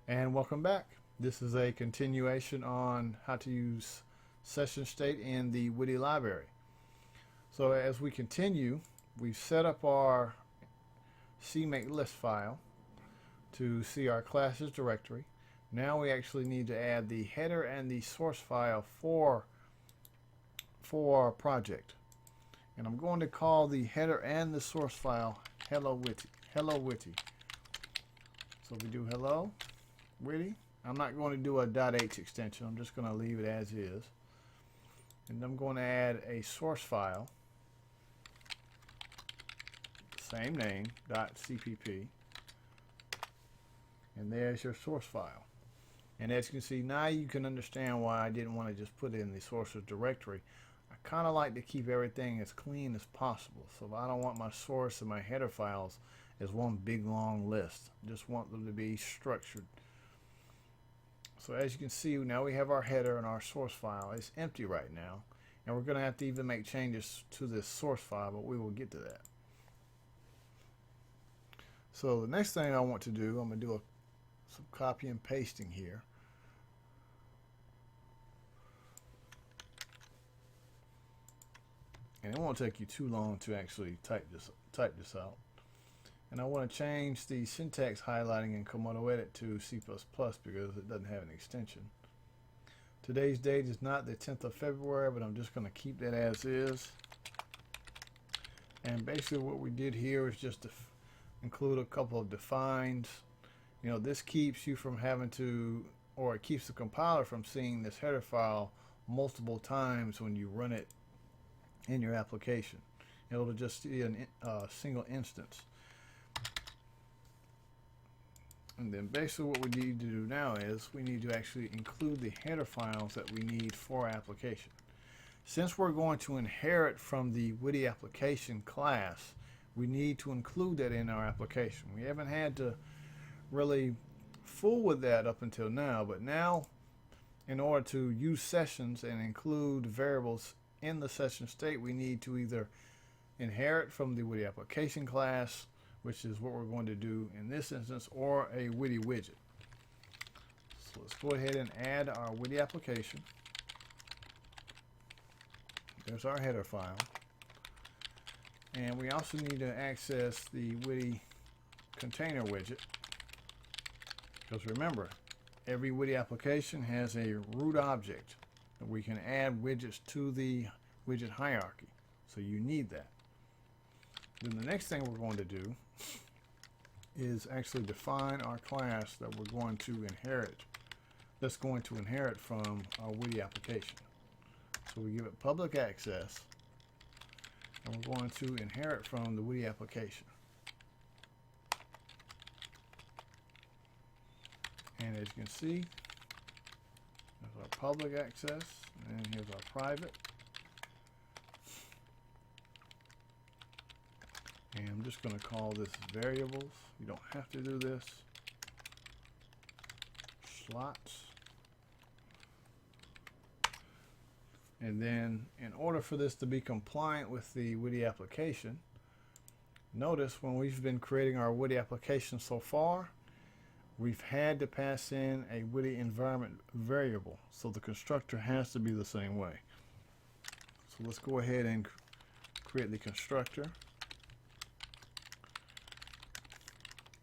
And welcome back. This is a continuation on how to use session state in the Widget library. So as we continue, we've set up our CMake list file to see our classes directory. Now we actually need to add the header and the source file for our project. And I'm going to call the header and the source file Hello Widget. Hello Widget. So we do hello Widget. I'm not going to do a .h extension. I'm just going to leave it as is. And I'm going to add a source file, same name, .cpp. And there's your source file. And as you can see, now you can understand why I didn't want to just put it in the sources directory. I kind of like to keep everything as clean as possible. So I don't want my source and my header files as one big long list. I just want them to be structured. So as you can see, now we have our header and our source file. It's empty right now. And we're going to have to even make changes to this source file, but we will get to that. So the next thing I want to do, I'm going to do some copy and pasting here. And it won't take you too long to actually type this out. And I want to change the syntax highlighting in Komodo Edit to C++ because it doesn't have an extension. Today's date is not the 10th of February, but I'm just going to keep that as is. And basically what we did here is just to include a couple of defines. You know, this keeps you from having to, or it keeps the compiler from seeing this header file multiple times when you run it in your application. It'll just see a single instance. And then basically what we need to do now is we need to actually include the header files that we need for our application. Since we're going to inherit from the Widget application class, we need to include that in our application. We haven't had to really fool with that up until now, but now in order to use sessions and include variables in the session state, we need to either inherit from the Widget application class, which is what we're going to do in this instance, or a Widget widget. So let's go ahead and add our Widget application. There's our header file. And we also need to access the Widget container widget. Because remember, every Widget application has a root object. And we can add widgets to the widget hierarchy. So you need that. Then the next thing we're going to do is actually define our class that we're going to inherit. That's going to inherit from our Widget application. So we give it public access, and we're going to inherit from the Widget application. And as you can see, there's our public access, and here's our private. And I'm just going to call this variables. You don't have to do this. Slots. And then in order for this to be compliant with the Widget application, notice when we've been creating our Widget application so far, we've had to pass in a Widget environment variable. So the constructor has to be the same way. So let's go ahead and create the constructor.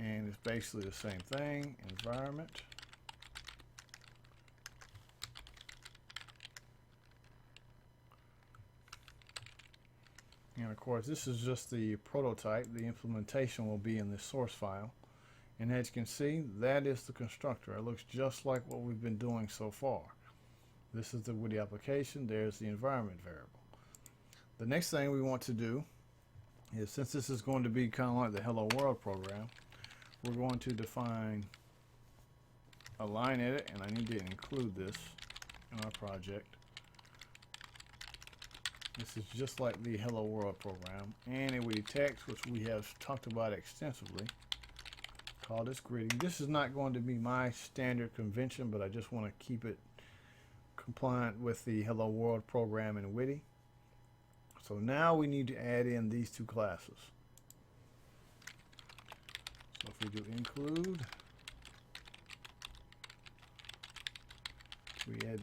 And it's basically the same thing, environment. And of course, this is just the prototype. The implementation will be in the source file. And as you can see, that is the constructor. It looks just like what we've been doing so far. This is the Widget application. There's the environment variable. The next thing we want to do is, since this is going to be kind of like the Hello World program, we're going to define a line edit, and I need to include this in our project. This is just like the Hello World program, and a Widget text, which we have talked about extensively. Call this greeting. This is not going to be my standard convention, but I just want to keep it compliant with the Hello World program in Widget. So now we need to add in these two classes. So if we do include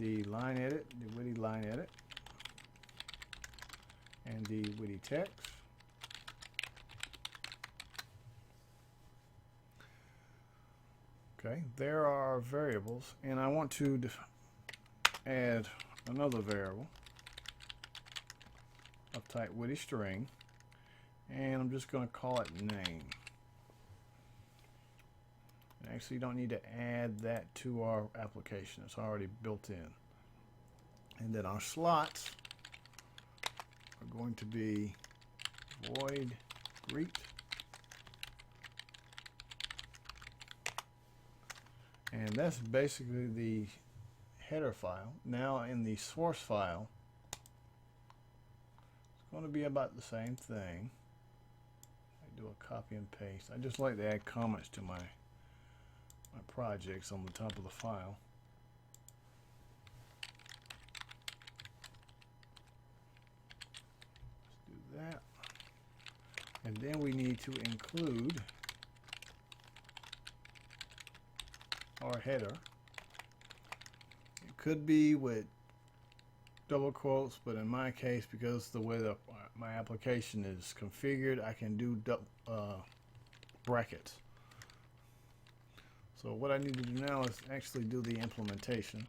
the line edit, the Widget line edit, and the Widget text. Okay, there are our variables, and I want to add another variable of type Widget string, and I'm just going to call it name. Actually, you don't need to add that to our application. It's already built in. And then our slots are going to be void greet. And that's basically the header file. Now in the source file, it's going to be about the same thing. I do a copy and paste. I just like to add comments to my projects on the top of the file. Let's do that. And then we need to include our header. It could be with double quotes, but in my case, because the way my application is configured, I can do brackets. So what I need to do now is actually do the implementation.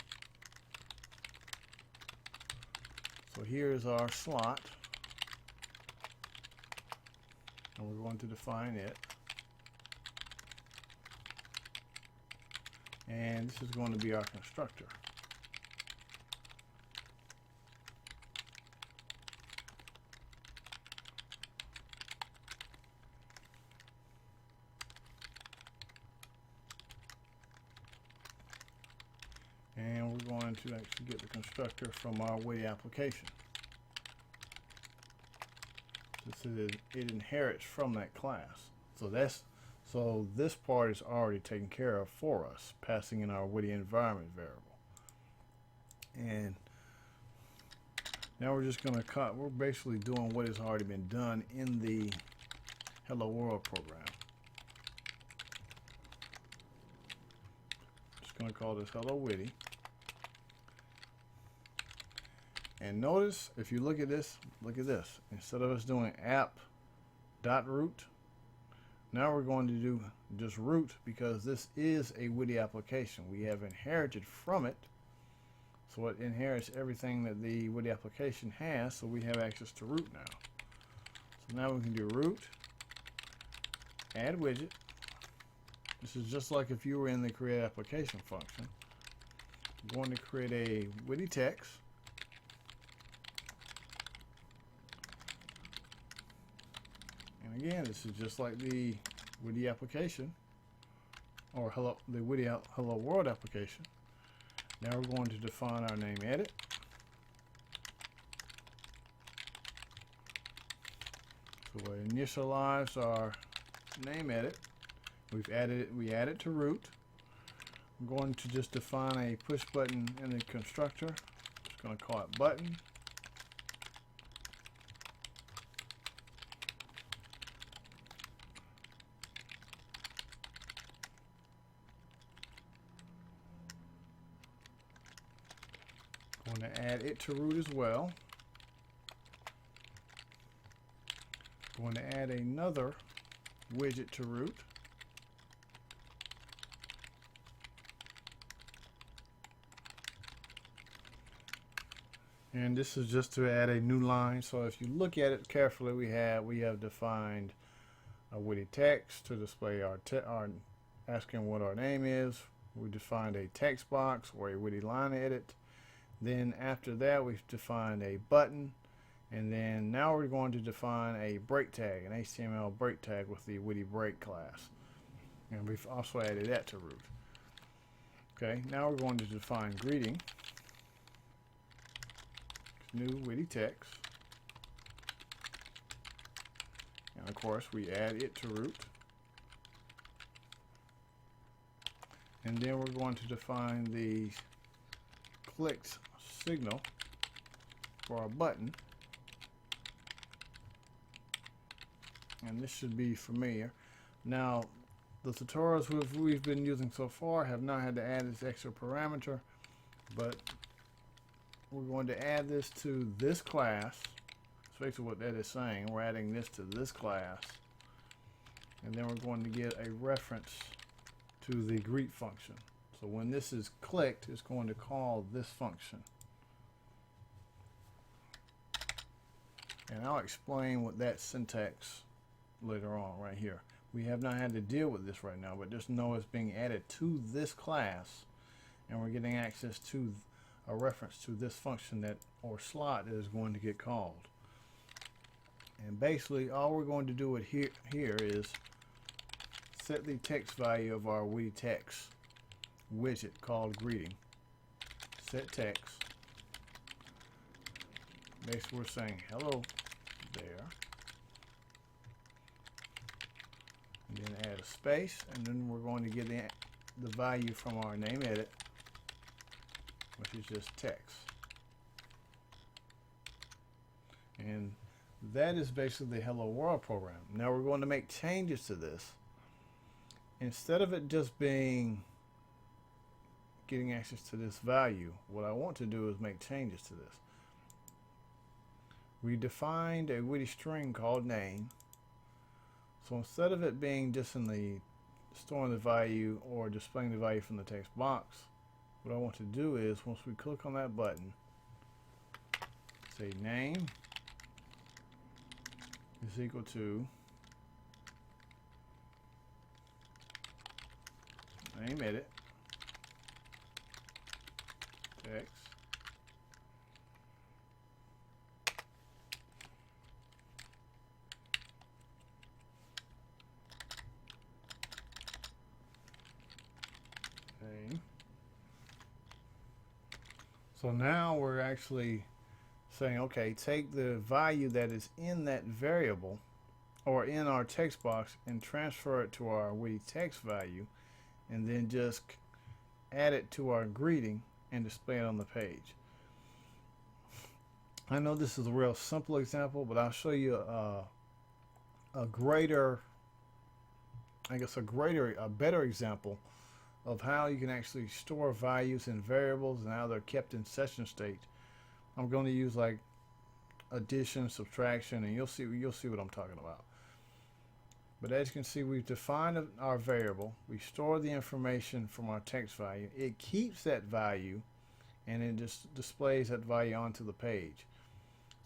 So here's our slot, and we're going to define it. And this is going to be our constructor. And we're going to actually get the constructor from our Widget application. It inherits from that class. So this part is already taken care of for us, passing in our Widget environment variable. And now we're just going to cut. We're basically doing what has already been done in the Hello World program. Just going to call this Hello Widget. And notice, if you look at this, Instead of us doing app.root, now we're going to do just root, because this is a Widget application. We have inherited from it, so it inherits everything that the Widget application has, so we have access to root now. So now we can do root, add widget. This is just like if you were in the create application function. I'm going to create a Widget text. And again, this is just like the Widget application, or the Widget Hello World application. Now we're going to define our name edit. So we initialize our name edit. We add it to root. I'm going to just define a push button in the constructor. Just going to call it button. Going to add it to root as well. Going to add another widget to root. And this is just to add a new line. So if you look at it carefully, we have defined a Widget text to display our asking what our name is. We defined a text box or a Widget line edit. Then after that, we've defined a button, and then now we're going to define a break tag, an HTML break tag with the Widget break class, and we've also added that to root. Okay, now we're going to define greeting. New Widget text, and of course we add it to root, and then we're going to define the clicked signal for our button, and this should be familiar. Now the tutorials we've been using so far have not had to add this extra parameter, but we're going to add this to this class. That's basically what that is saying. We're adding this to this class. And then we're going to get a reference to the greet function. So when this is clicked, it's going to call this function. And I'll explain what that syntax later on right here. We have not had to deal with this right now, but just know it's being added to this class, and we're getting access to a reference to this function that, or slot, that is going to get called. And basically all we're going to do with here is set the text value of our Widget text widget called greeting. Set text. Basically we're saying hello there. And then add a space, and then we're going to get the value from our name edit, which is just text. And that is basically the hello world program. Now we're going to make changes to this. Instead of it just being getting access to this value, what I want to do is make changes to this. We defined a Widget string called name. So instead of it being just in the storing the value or displaying the value from the text box, what I want to do is, once we click on that button, say name is equal to name edit text name. So now we're actually saying, okay, take the value that is in that variable or in our text box and transfer it to our Widget text value, and then just add it to our greeting and display it on the page. I know this is a real simple example, but I'll show you a better example of how you can actually store values in variables and how they're kept in session state. I'm going to use like addition, subtraction, and you'll see what I'm talking about. But as you can see, we've defined our variable. We store the information from our text value. It keeps that value, and it just displays that value onto the page.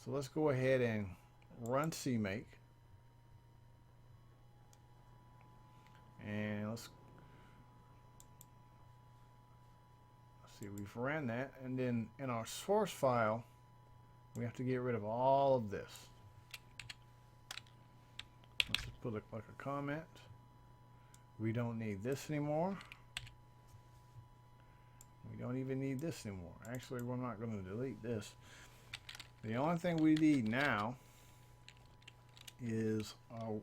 So let's go ahead and run CMake. And let's see, we've ran that, and then in our source file, we have to get rid of all of this. Let's just put like a comment. We don't need this anymore. We don't even need this anymore. Actually, we're not going to delete this. The only thing we need now is our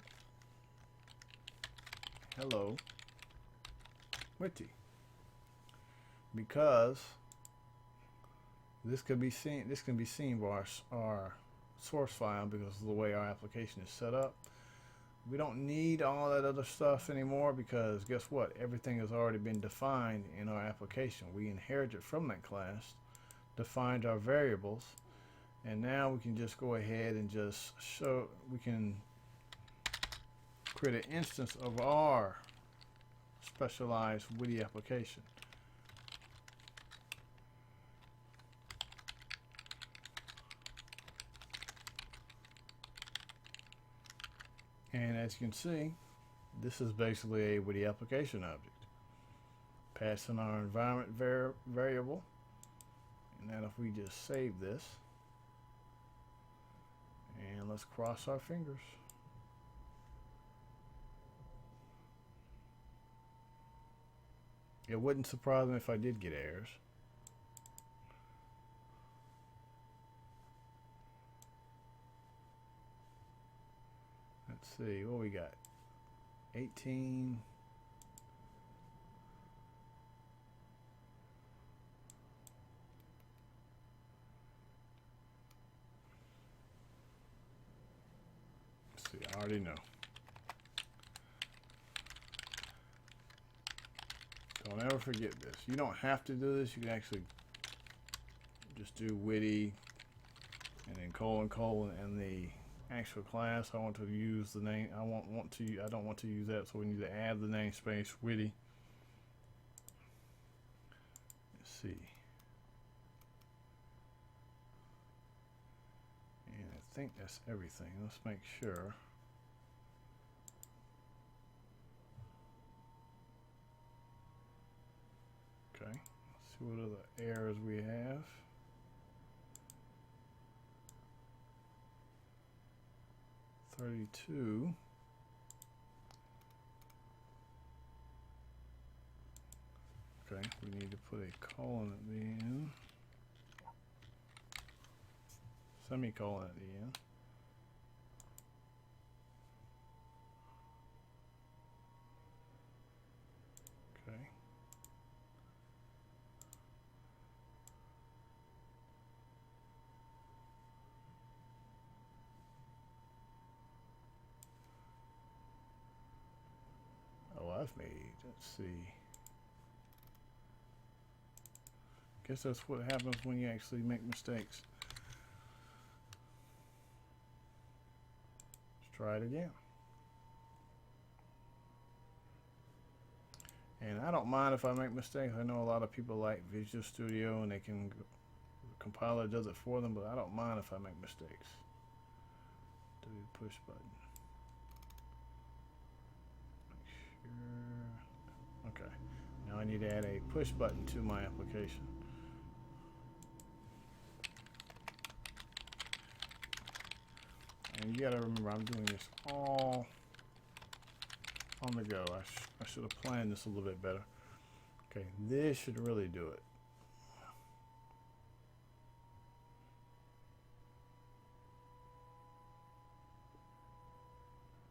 hello Widget, because this can be seen by our source file because of the way our application is set up. We don't need all that other stuff anymore, because guess what? Everything has already been defined in our application. We inherited from that class, defined our variables, and now we can just go ahead and just we can create an instance of our specialized Widget application. And as you can see, this is basically a Widget application object. Pass in our environment variable, and then if we just save this, and let's cross our fingers. It wouldn't surprise me if I did get errors. Let's see, what we got? 18. Let's see, I already know. Don't ever forget this. You don't have to do this. You can actually just do Witty and then colon and the actual class. I want to use the name. I don't want to use that, so we need to add the namespace Witty. Let's see. And I think that's everything. Let's make sure. Okay. Let's see what other errors we have. .32. Okay, we need to put a colon at the end. Semicolon at the end. Okay. Oh, I've made, let's see. Guess that's what happens when you actually make mistakes. Let's try it again. And I don't mind if I make mistakes. I know a lot of people like Visual Studio and they can, the compiler does it for them, but I don't mind if I make mistakes. Do the push button. Make sure. Okay. Now I need to add a push button to my application. And you gotta remember, I'm doing this all on the go. I should have planned this a little bit better. Okay, this should really do it.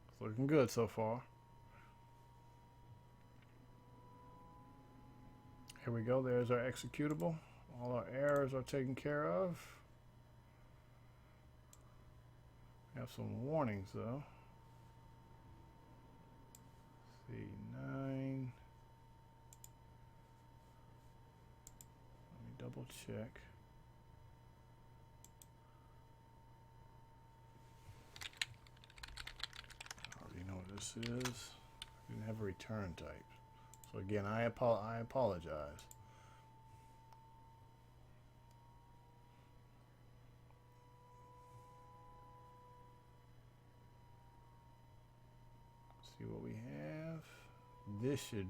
It's looking good so far. Here we go, there's our executable. All our errors are taken care of. We have some warnings though. C9. Let me double check. I already know what this is. Didn't have a return type. So again, I apologize. See what we have. This should,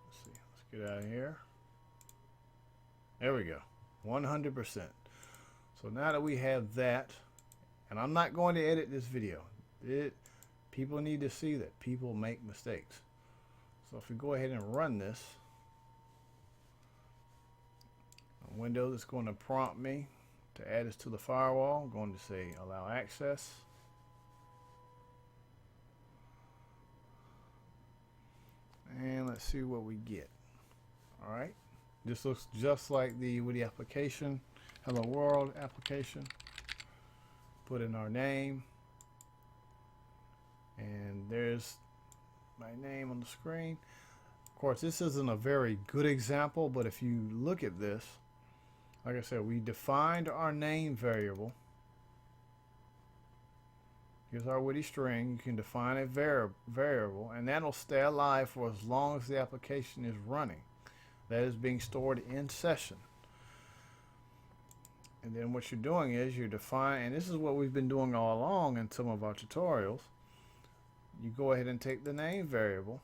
let's see, let's get out of here. There we go, 100%. So now that we have that, and I'm not going to edit this video. People need to see that people make mistakes. So if we go ahead and run this, on Windows, it's going to prompt me to add this to the firewall. I'm going to say allow access. And let's see what we get. All right, this looks just like the Witty application, Hello World application. Put in our name, and there's my name on the screen. Of course, this isn't a very good example, but if you look at this, like I said, we defined our name variable. Here's our Witty string. You can define a variable, and that'll stay alive for as long as the application is running. That is being stored in session. And then what you're doing is you're defining, and this is what we've been doing all along in some of our tutorials. You go ahead and take the name variable,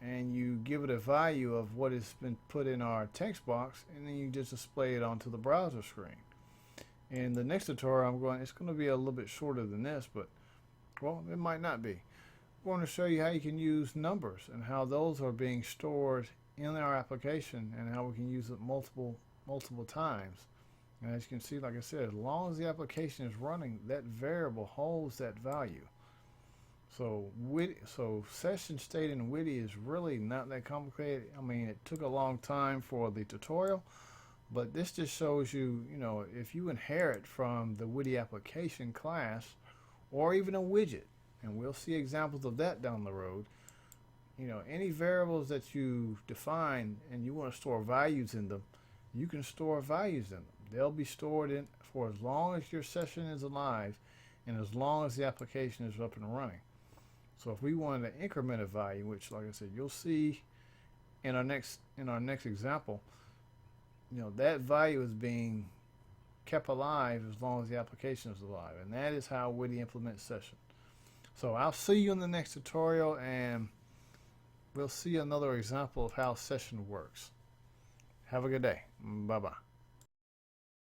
and you give it a value of what has been put in our text box, and then you just display it onto the browser screen. In the next tutorial, it's going to be a little bit shorter than this, but, well, it might not be. I'm going to show you how you can use numbers and how those are being stored in our application and how we can use it multiple times. And as you can see, like I said, as long as the application is running, that variable holds that value. So session state in Witty is really not that complicated. I mean, it took a long time for the tutorial, but this just shows you, if you inherit from the Witty application class or even a widget, and we'll see examples of that down the road, any variables that you define and you want to store values in them, you can store values in them. They'll be stored in for as long as your session is alive and as long as the application is up and running. So if we wanted to increment a value, which like I said, you'll see in our next example, that value is being kept alive as long as the application is alive, and that is how Widget implements session. So I'll see you in the next tutorial, and we'll see another example of how session works. Have a good day. Bye bye.